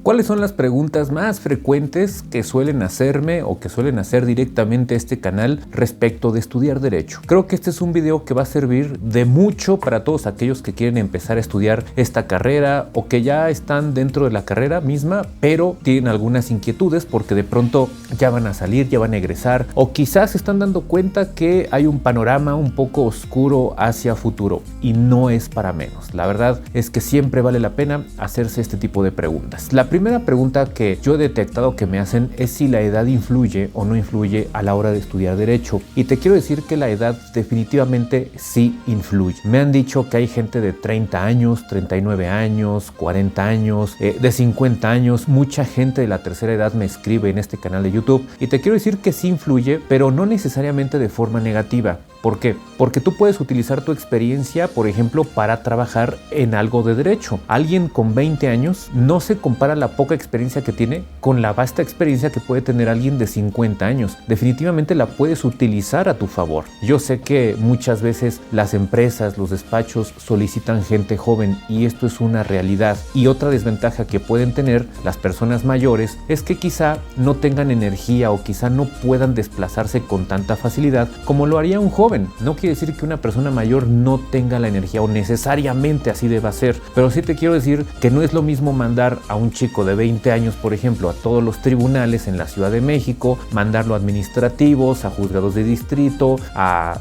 ¿Cuáles son las preguntas más frecuentes que suelen hacerme o que suelen hacer directamente este canal respecto de estudiar Derecho? Creo que este es un video que va a servir de mucho para todos aquellos que quieren empezar a estudiar esta carrera o que ya están dentro de la carrera misma, pero tienen algunas inquietudes porque de pronto ya van a salir, ya van a egresar o quizás se están dando cuenta que hay un panorama un poco oscuro hacia futuro y no es para menos. La verdad es que siempre vale la pena hacerse este tipo de preguntas. La primera pregunta que yo he detectado que me hacen es si la edad influye o no influye a la hora de estudiar Derecho. Y te quiero decir que la edad definitivamente sí influye. Me han dicho que hay gente de 30 años, 39 años, 40 años, de 50 años. Mucha gente de la tercera edad me escribe en este canal de YouTube. Y te quiero decir que sí influye, pero no necesariamente de forma negativa. ¿Por qué? Porque tú puedes utilizar tu experiencia, por ejemplo, para trabajar en algo de derecho. Alguien con 20 años no se compara la poca experiencia que tiene con la vasta experiencia que puede tener alguien de 50 años. Definitivamente la puedes utilizar a tu favor. Yo sé que muchas veces las empresas, los despachos solicitan gente joven y esto es una realidad. Y otra desventaja que pueden tener las personas mayores es que quizá no tengan energía o quizá no puedan desplazarse con tanta facilidad como lo haría un joven. No quiere decir que una persona mayor no tenga la energía o necesariamente así deba ser, pero sí te quiero decir que no es lo mismo mandar a un chico de 20 años, por ejemplo, a todos los tribunales en la Ciudad de México, mandarlo a administrativos, a juzgados de distrito, a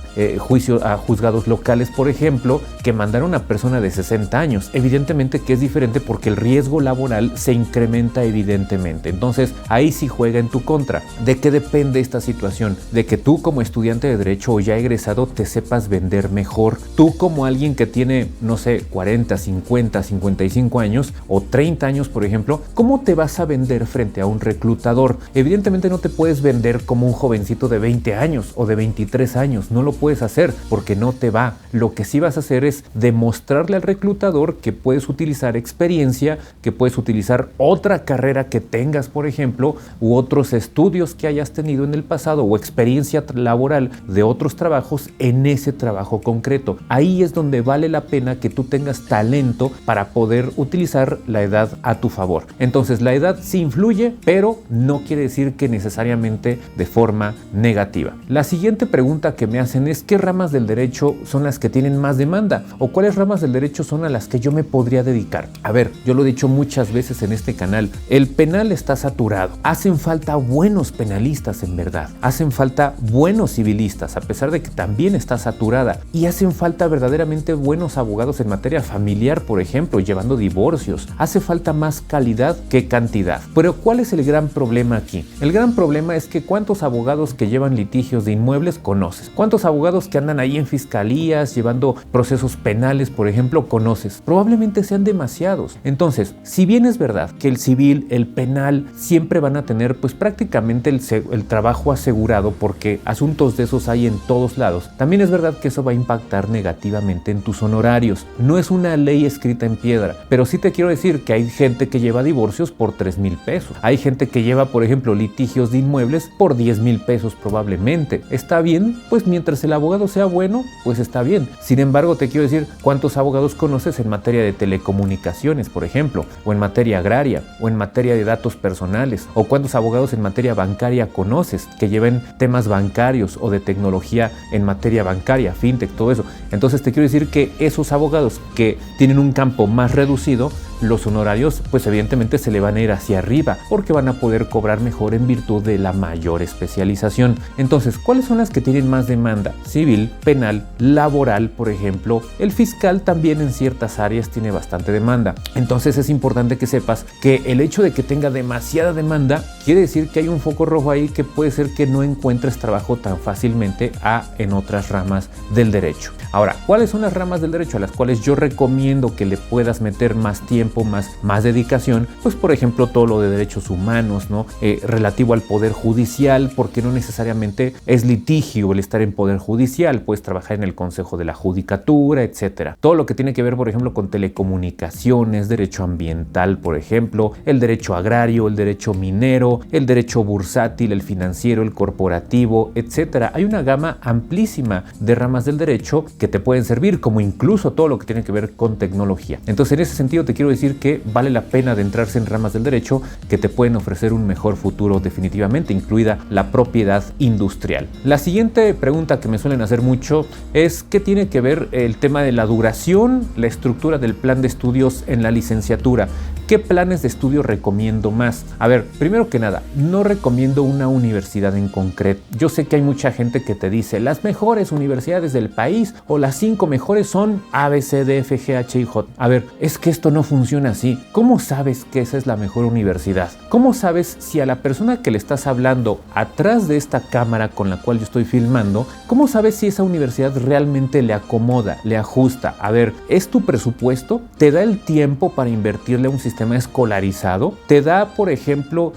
juzgados locales, por ejemplo, que mandar a una persona de 60 años. Evidentemente que es diferente porque el riesgo laboral se incrementa evidentemente. Entonces, ahí sí juega en tu contra. ¿De qué depende esta situación? De que tú como estudiante de Derecho o ya egresado te sepas vender mejor. Tú como alguien que tiene, no sé, 40, 50, 55 años o 30 años, por ejemplo, ¿cómo te vas a vender frente a un reclutador? Evidentemente no te puedes vender como un jovencito de 20 años o de 23 años. No lo puedes hacer porque no te va. Lo que sí vas a hacer es demostrarle al reclutador que puedes utilizar experiencia, que puedes utilizar otra carrera que tengas, por ejemplo, u otros estudios que hayas tenido en el pasado o experiencia laboral de otros trabajos en ese trabajo concreto. Ahí es donde vale la pena que tú tengas talento para poder utilizar la edad a tu favor. Entonces la edad sí influye, pero no quiere decir que necesariamente de forma negativa. La siguiente pregunta que me hacen es ¿qué ramas del derecho son las que tienen más demanda? ¿O cuáles ramas del derecho son a las que yo me podría dedicar? A ver, yo lo he dicho muchas veces en este canal, el penal está saturado. Hacen falta buenos penalistas en verdad. Hacen falta buenos civilistas, a pesar de que también está saturada, y hacen falta verdaderamente buenos abogados en materia familiar, por ejemplo, llevando divorcios. Hace falta más calidad que cantidad. Pero ¿cuál es el gran problema aquí? El gran problema es que ¿cuántos abogados que llevan litigios de inmuebles conoces? ¿Cuántos abogados que andan ahí en fiscalías llevando procesos penales, por ejemplo, conoces? Probablemente sean demasiados. Entonces, si bien es verdad que el civil, el penal, siempre van a tener pues prácticamente el trabajo asegurado porque asuntos de esos hay en todos lados, también es verdad que eso va a impactar negativamente en tus honorarios. No es una ley escrita en piedra, pero sí te quiero decir que hay gente que lleva divorcios por 3,000 pesos. Hay gente que lleva, por ejemplo, litigios de inmuebles por 10,000 pesos probablemente. ¿Está bien? Pues mientras el abogado sea bueno, pues está bien. Sin embargo, te quiero decir, ¿cuántos abogados conoces en materia de telecomunicaciones, por ejemplo? O en materia agraria, o en materia de datos personales, o cuántos abogados en materia bancaria conoces que lleven temas bancarios o de tecnología en materia bancaria, fintech, todo eso. Entonces te quiero decir que esos abogados que tienen un campo más reducido, los honorarios pues evidentemente se le van a ir hacia arriba porque van a poder cobrar mejor en virtud de la mayor especialización. Entonces, ¿cuáles son las que tienen más demanda? Civil, penal, laboral, por ejemplo. El fiscal también en ciertas áreas tiene bastante demanda. Entonces es importante que sepas que el hecho de que tenga demasiada demanda quiere decir que hay un foco rojo ahí que puede ser que no encuentres trabajo tan fácilmente en otras ramas del derecho. Ahora, ¿cuáles son las ramas del derecho a las cuales yo recomiendo que le puedas meter más tiempo, más dedicación? Pues por ejemplo todo lo de derechos humanos, ¿no? Relativo al poder judicial, porque no necesariamente es litigio el estar en poder judicial, puedes trabajar en el consejo de la judicatura, etcétera. Todo lo que tiene que ver, por ejemplo, con telecomunicaciones, derecho ambiental, por ejemplo, el derecho agrario, el derecho minero, el derecho bursátil, el financiero, el corporativo, etcétera. Hay una gama amplísima de ramas del derecho que te pueden servir, como incluso todo lo que tiene que ver con tecnología. Entonces, en ese sentido, te quiero decir decir que vale la pena adentrarse en ramas del derecho que te pueden ofrecer un mejor futuro definitivamente, incluida la propiedad industrial. La siguiente pregunta que me suelen hacer mucho es ¿qué tiene que ver el tema de la duración, la estructura del plan de estudios en la licenciatura? ¿Qué planes de estudio recomiendo más? A ver, primero que nada, no recomiendo una universidad en concreto. Yo sé que hay mucha gente que te dice las mejores universidades del país o las 5 mejores son A, B, C, D, F, G, H, I, J. A ver, es que esto no funciona así. ¿Cómo sabes que esa es la mejor universidad? ¿Cómo sabes si a la persona que le estás hablando atrás de esta cámara con la cual yo estoy filmando, cómo sabes si esa universidad realmente le acomoda, le ajusta? A ver, ¿es tu presupuesto? ¿Te da el tiempo para invertirle a un sistema escolarizado? ¿Te da, por ejemplo,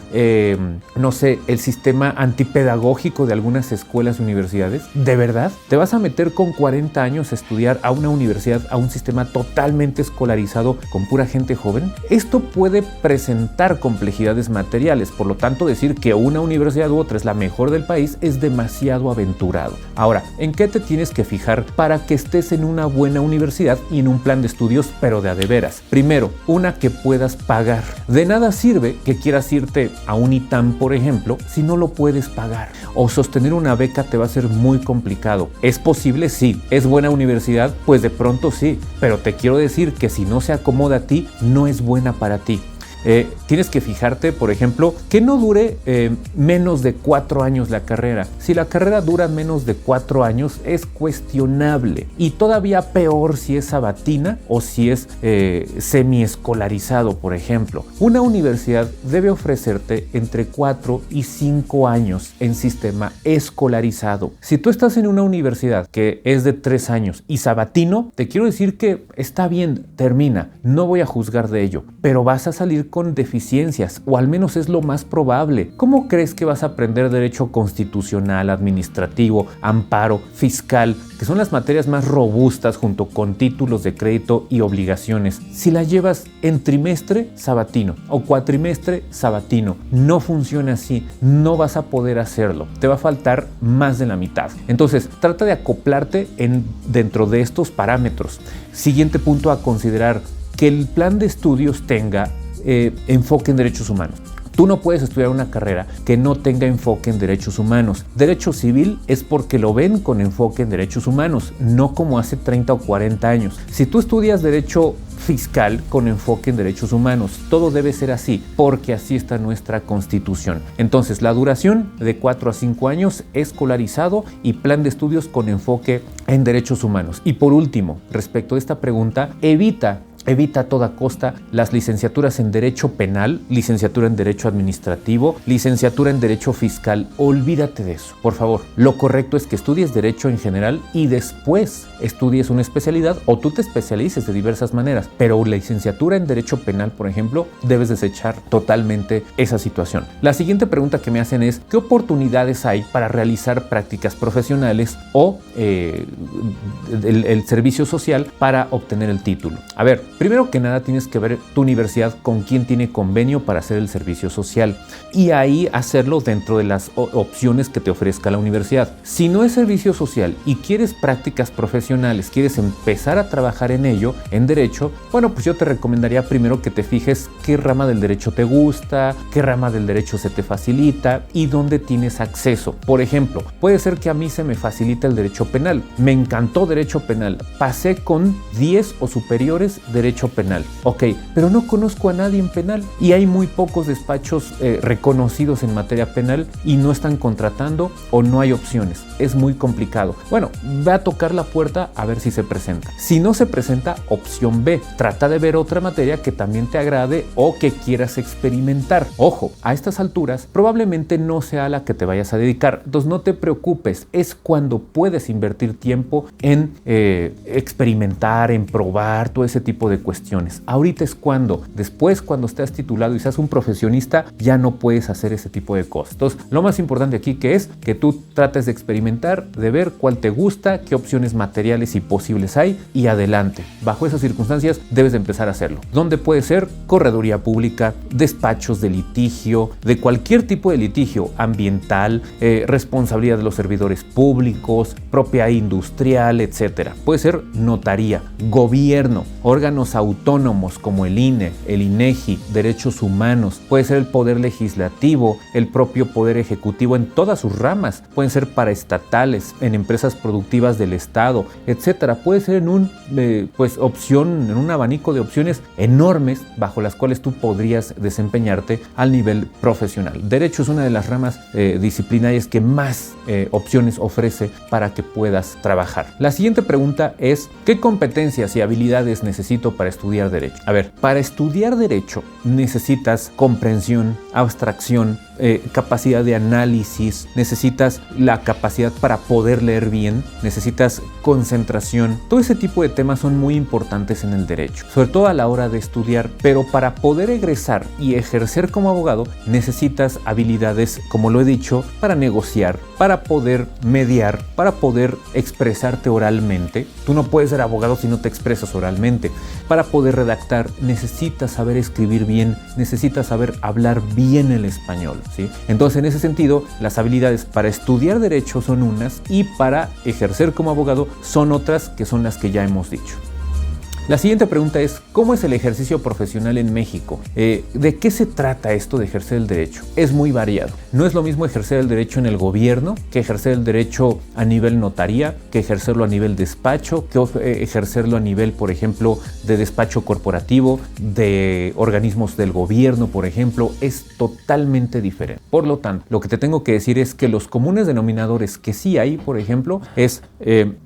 no sé, el sistema antipedagógico de algunas escuelas y universidades? ¿De verdad? ¿Te vas a meter con 40 años a estudiar a una universidad, a un sistema totalmente escolarizado con pura gente joven? Esto puede presentar complejidades materiales, por lo tanto decir que una universidad u otra es la mejor del país es demasiado aventurado. Ahora, ¿en qué te tienes que fijar para que estés en una buena universidad y en un plan de estudios, pero de a de veras? Primero, una que puedas pagar. De nada sirve que quieras irte a un ITAM, por ejemplo, si no lo puedes pagar. O sostener una beca te va a ser muy complicado. ¿Es posible? Sí. ¿Es buena universidad? Pues de pronto sí. Pero te quiero decir que si no se acomoda a ti, no es buena para ti. Tienes que fijarte, por ejemplo, que no dure menos de 4 años la carrera. Si la carrera dura menos de 4 años, es cuestionable. Y todavía peor si es sabatina o si es semiescolarizado, por ejemplo. Una universidad debe ofrecerte entre 4 y 5 años en sistema escolarizado. Si tú estás en una universidad que es de 3 años y sabatino, te quiero decir que está bien, termina. No voy a juzgar de ello, pero vas a salir con deficiencias, o al menos es lo más probable. ¿Cómo crees que vas a aprender derecho constitucional, administrativo, amparo, fiscal, que son las materias más robustas junto con títulos de crédito y obligaciones, si la llevas en trimestre sabatino o cuatrimestre sabatino? No funciona así, no vas a poder hacerlo, te va a faltar más de la mitad. Entonces, trata de acoplarte dentro de estos parámetros. Siguiente punto a considerar: que el plan de estudios tenga enfoque en derechos humanos. Tú no puedes estudiar una carrera que no tenga enfoque en derechos humanos. Derecho civil es porque lo ven con enfoque en derechos humanos, no como hace 30 o 40 años. Si tú estudias derecho fiscal con enfoque en derechos humanos, todo debe ser así, porque así está nuestra Constitución. Entonces, la duración de 4 a 5 años, escolarizado y plan de estudios con enfoque en derechos humanos. Y por último, respecto a esta pregunta, evita a toda costa las licenciaturas en Derecho Penal, licenciatura en Derecho Administrativo, licenciatura en Derecho Fiscal. Olvídate de eso, por favor. Lo correcto es que estudies Derecho en general y después estudies una especialidad, o tú te especialices de diversas maneras. Pero la licenciatura en Derecho Penal, por ejemplo, debes desechar totalmente esa situación. La siguiente pregunta que me hacen es: ¿qué oportunidades hay para realizar prácticas profesionales o el servicio social para obtener el título? A ver, primero que nada tienes que ver tu universidad con quién tiene convenio para hacer el servicio social y ahí hacerlo dentro de las opciones que te ofrezca la universidad. Si no es servicio social y quieres prácticas profesionales, quieres empezar a trabajar en ello, en derecho, bueno, pues yo te recomendaría primero que te fijes qué rama del derecho te gusta, qué rama del derecho se te facilita y dónde tienes acceso. Por ejemplo, puede ser que a mí se me facilita el derecho penal. Me encantó derecho penal. Pasé con 10 o superiores derecho penal. Ok, pero no conozco a nadie en penal y hay muy pocos despachos reconocidos en materia penal y no están contratando o no hay opciones. Es muy complicado. Bueno, ve a tocar la puerta a ver si se presenta. Si no se presenta, opción B. Trata de ver otra materia que también te agrade o que quieras experimentar. Ojo, a estas alturas probablemente no sea la que te vayas a dedicar. Entonces no te preocupes. Es cuando puedes invertir tiempo en experimentar, en probar todo ese tipo de cuestiones. Ahorita es cuando. Después, cuando estés titulado y seas un profesionista, ya no puedes hacer ese tipo de cosas. Entonces, lo más importante aquí que es que tú trates de experimentar, de ver cuál te gusta, qué opciones materiales y posibles hay y adelante. Bajo esas circunstancias debes de empezar a hacerlo. ¿Dónde puede ser? Correduría pública, despachos de litigio, de cualquier tipo de litigio ambiental, responsabilidad de los servidores públicos, propiedad industrial, etcétera. Puede ser notaría, gobierno, órganos órganos autónomos como el INE, el INEGI, derechos humanos, puede ser el poder legislativo, el propio poder ejecutivo en todas sus ramas, pueden ser paraestatales, en empresas productivas del Estado, etcétera. Puede ser en en un abanico de opciones enormes bajo las cuales tú podrías desempeñarte al nivel profesional. Derecho es una de las ramas disciplinarias que más opciones ofrece para que puedas trabajar. La siguiente pregunta es: ¿qué competencias y habilidades necesito para estudiar Derecho? A ver, para estudiar Derecho necesitas comprensión, abstracción, capacidad de análisis, necesitas la capacidad para poder leer bien, necesitas concentración. Todo ese tipo de temas son muy importantes en el derecho, sobre todo a la hora de estudiar, pero para poder egresar y ejercer como abogado necesitas habilidades, como lo he dicho, para negociar, para poder mediar, para poder expresarte oralmente. Tú no puedes ser abogado si no te expresas oralmente. Para poder redactar necesitas saber escribir bien, necesitas saber hablar bien el español, ¿sí? Entonces, en ese sentido, las habilidades para estudiar derecho son unas y para ejercer como abogado son otras, que son las que ya hemos dicho. La siguiente pregunta es: ¿cómo es el ejercicio profesional en México? ¿De qué se trata esto de ejercer el derecho? Es muy variado. No es lo mismo ejercer el derecho en el gobierno que ejercer el derecho a nivel notaría, que ejercerlo a nivel despacho, que ejercerlo a nivel, por ejemplo, de despacho corporativo, de organismos del gobierno, por ejemplo. Es totalmente diferente. Por lo tanto, lo que te tengo que decir es que los comunes denominadores que sí hay, por ejemplo, es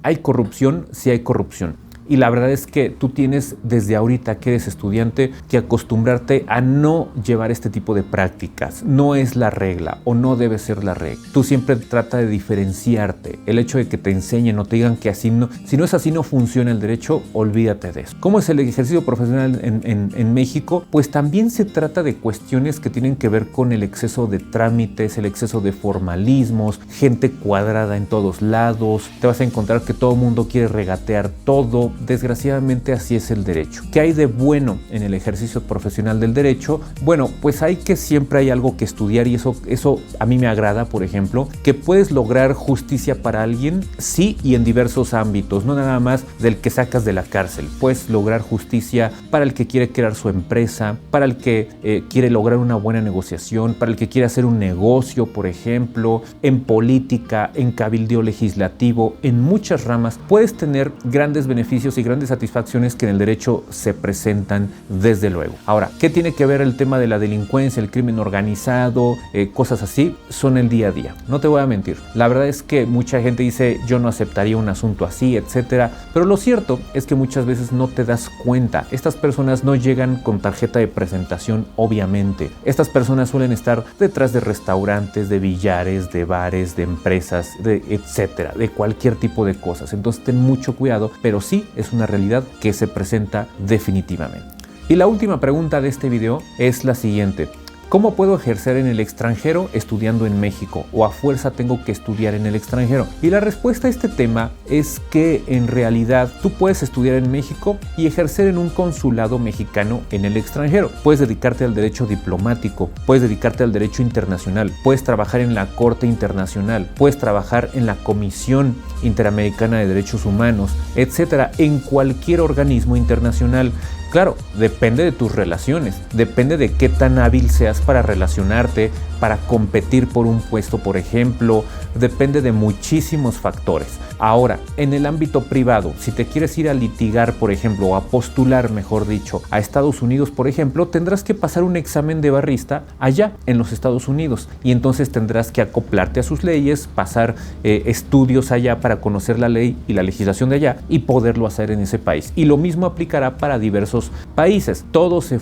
hay corrupción, sí hay corrupción. Y la verdad es que tú tienes desde ahorita que eres estudiante que acostumbrarte a no llevar este tipo de prácticas. No es la regla o no debe ser la regla. Tú siempre trata de diferenciarte. El hecho de que te enseñen o te digan que así no, si no es así no funciona el derecho, olvídate de eso. ¿Cómo es el ejercicio profesional en México? Pues también se trata de cuestiones que tienen que ver con el exceso de trámites, el exceso de formalismos, gente cuadrada en todos lados. Te vas a encontrar que todo el mundo quiere regatear todo. Desgraciadamente así es el derecho. ¿Qué hay de bueno en el ejercicio profesional del derecho? Bueno, pues hay que siempre hay algo que estudiar y eso a mí me agrada, por ejemplo, que puedes lograr justicia para alguien, sí, y en diversos ámbitos, no nada más del que sacas de la cárcel. Puedes lograr justicia para el que quiere crear su empresa, para el que quiere lograr una buena negociación, para el que quiere hacer un negocio, por ejemplo, en política, en cabildeo legislativo, en muchas ramas. Puedes tener grandes beneficios y grandes satisfacciones que en el derecho se presentan, desde luego. Ahora, ¿qué tiene que ver el tema de la delincuencia, el crimen organizado, cosas así? Son el día a día. No te voy a mentir. La verdad es que mucha gente dice: yo no aceptaría un asunto así, etcétera. Pero lo cierto es que muchas veces no te das cuenta. Estas personas no llegan con tarjeta de presentación, obviamente. Estas personas suelen estar detrás de restaurantes, de billares, de bares, de empresas, etcétera, de cualquier tipo de cosas. Entonces ten mucho cuidado, pero sí es una realidad que se presenta definitivamente. Y la última pregunta de este video es la siguiente: ¿cómo puedo ejercer en el extranjero estudiando en México? ¿O a fuerza tengo que estudiar en el extranjero? Y la respuesta a este tema es que en realidad tú puedes estudiar en México y ejercer en un consulado mexicano en el extranjero. Puedes dedicarte al derecho diplomático, puedes dedicarte al derecho internacional, puedes trabajar en la Corte Internacional, puedes trabajar en la Comisión Interamericana de Derechos Humanos, etcétera, en cualquier organismo internacional. Claro, depende de tus relaciones, depende de qué tan hábil seas para relacionarte, para competir por un puesto, por ejemplo, depende de muchísimos factores. Ahora, en el ámbito privado, si te quieres ir a litigar, por ejemplo, o a postular, mejor dicho, a Estados Unidos, por ejemplo, tendrás que pasar un examen de barrista allá en los Estados Unidos y entonces tendrás que acoplarte a sus leyes, pasar estudios allá para conocer la ley y la legislación de allá y poderlo hacer en ese país. Y lo mismo aplicará para diversos países. Todos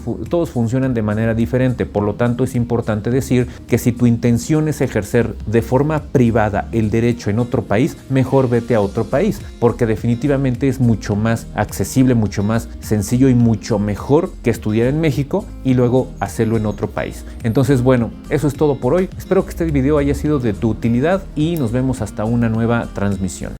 funcionan de manera diferente, por lo tanto es importante decir que si tu intención es ejercer de forma privada el derecho en otro país, mejor vete a otro país, porque definitivamente es mucho más accesible, mucho más sencillo y mucho mejor que estudiar en México y luego hacerlo en otro país. Entonces, bueno, eso es todo por hoy. Espero que este video haya sido de tu utilidad y nos vemos hasta una nueva transmisión.